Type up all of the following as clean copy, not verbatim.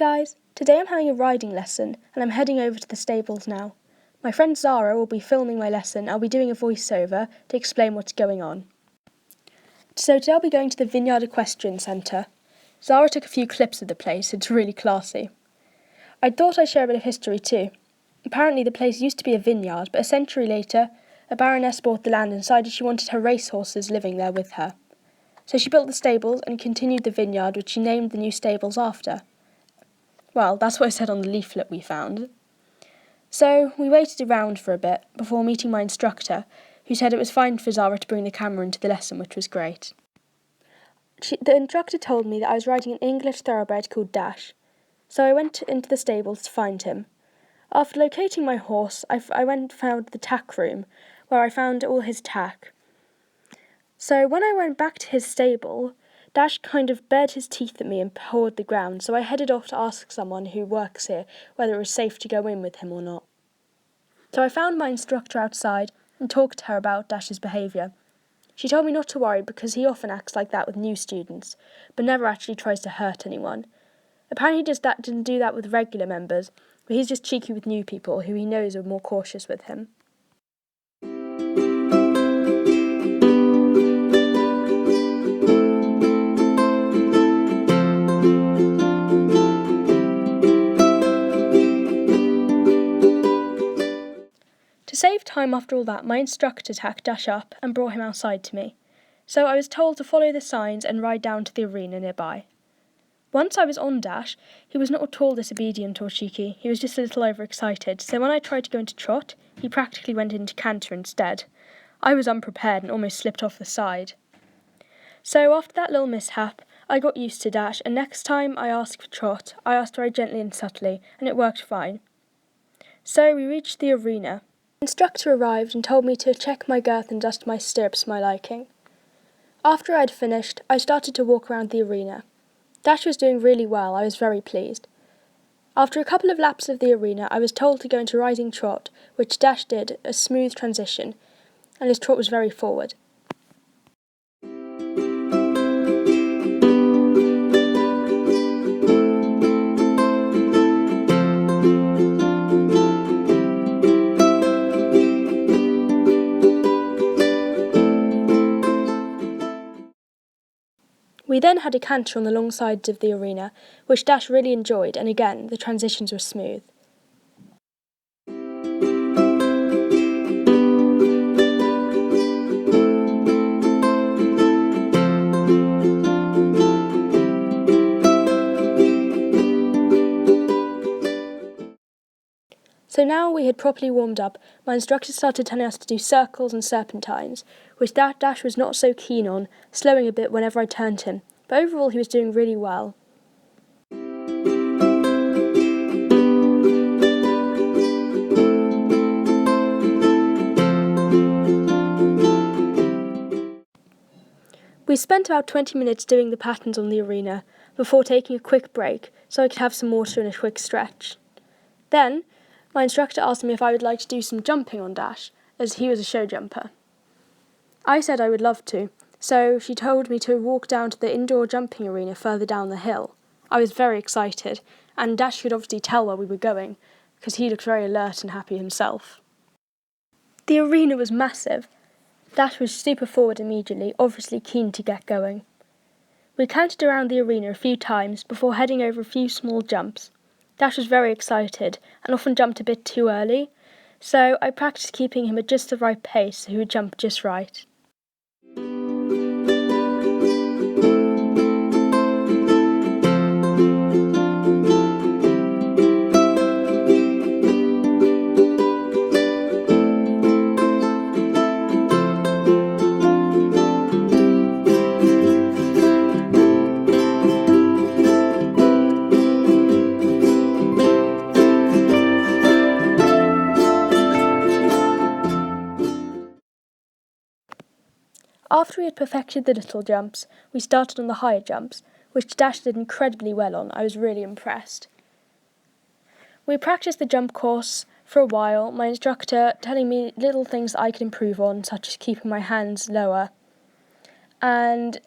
guys, today I'm having a riding lesson and I'm heading over to the stables now. My friend Zara will be filming my lesson. I'll be doing a voiceover to explain what's going on. So today I'll be going to the Vineyard Equestrian Centre. Zara took a few clips of the place, it's really classy. I thought I'd share a bit of history too. Apparently the place used to be a vineyard, but a century later, a baroness bought the land and decided she wanted her racehorses living there with her. So she built the stables and continued the vineyard, which she named the new stables after. Well, that's what it said on the leaflet we found. So we waited around for a bit before meeting my instructor, who said it was fine for Zara to bring the camera into the lesson, which was great. The instructor told me that I was riding an English Thoroughbred called Dash, so I went into the stables to find him. After locating my horse, I went and found the tack room, where I found all his tack. So when I went back to his stable, Dash kind of bared his teeth at me and pawed the ground, so I headed off to ask someone who works here whether it was safe to go in with him or not. So I found my instructor outside and talked to her about Dash's behaviour. She told me not to worry because he often acts like that with new students, but never actually tries to hurt anyone. Apparently he didn't do that with regular members, but he's just cheeky with new people who he knows are more cautious with him. To save time after all that, my instructor tacked Dash up and brought him outside to me. So I was told to follow the signs and ride down to the arena nearby. Once I was on Dash, he was not at all disobedient or cheeky, he was just a little overexcited, so when I tried to go into trot, he practically went into canter instead. I was unprepared and almost slipped off the side. So after that little mishap, I got used to Dash, and next time I asked for trot, I asked very gently and subtly, and it worked fine. So we reached the arena. The instructor arrived and told me to check my girth and adjust my stirrups to my liking. After I had finished, I started to walk around the arena. Dash was doing really well, I was very pleased. After a couple of laps of the arena, I was told to go into riding trot, which Dash did, a smooth transition, and his trot was very forward. We then had a canter on the long sides of the arena, which Dash really enjoyed, and again, the transitions were smooth. So now we had properly warmed up, my instructor started telling us to do circles and serpentines, which Dash was not so keen on, slowing a bit whenever I turned him, but overall he was doing really well. We spent about 20 minutes doing the patterns on the arena, before taking a quick break, so I could have some water and a quick stretch. Then, my instructor asked me if I would like to do some jumping on Dash, as he was a show jumper. I said I would love to, so she told me to walk down to the indoor jumping arena further down the hill. I was very excited, and Dash could obviously tell where we were going, because he looked very alert and happy himself. The arena was massive. Dash was super forward immediately, obviously keen to get going. We counted around the arena a few times before heading over a few small jumps. Dash was very excited and often jumped a bit too early, so I practiced keeping him at just the right pace so he would jump just right. After we had perfected the little jumps, we started on the higher jumps, which Dash did incredibly well on. I was really impressed. We practiced the jump course for a while, my instructor telling me little things I could improve on, such as keeping my hands lower, and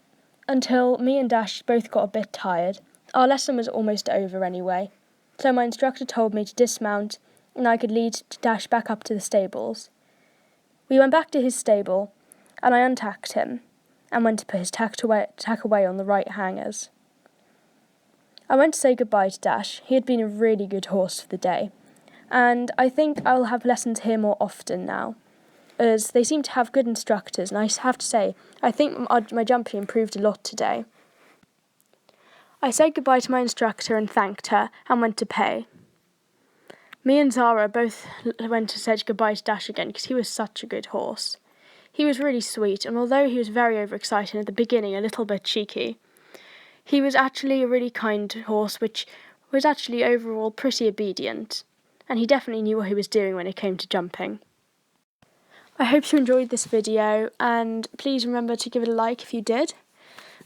until me and Dash both got a bit tired. Our lesson was almost over anyway, so my instructor told me to dismount and I could lead Dash back up to the stables. We went back to his stable, and I untacked him and went to put his tack away on the right hangers. I went to say goodbye to Dash. He had been a really good horse for the day, and I think I'll have lessons here more often now, as they seem to have good instructors, and I have to say, I think my jumping improved a lot today. I said goodbye to my instructor and thanked her, and went to pay. Me and Zara both went to say goodbye to Dash again, because he was such a good horse. He was really sweet, and although he was very overexcited at the beginning, a little bit cheeky, he was actually a really kind horse, which was actually overall pretty obedient, and he definitely knew what he was doing when it came to jumping. I hope you enjoyed this video, and please remember to give it a like if you did.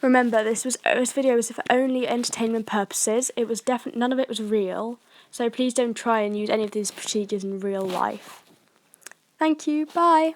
Remember, this video was for only entertainment purposes. It was none of it was real, so please don't try and use any of these procedures in real life. Thank you, bye!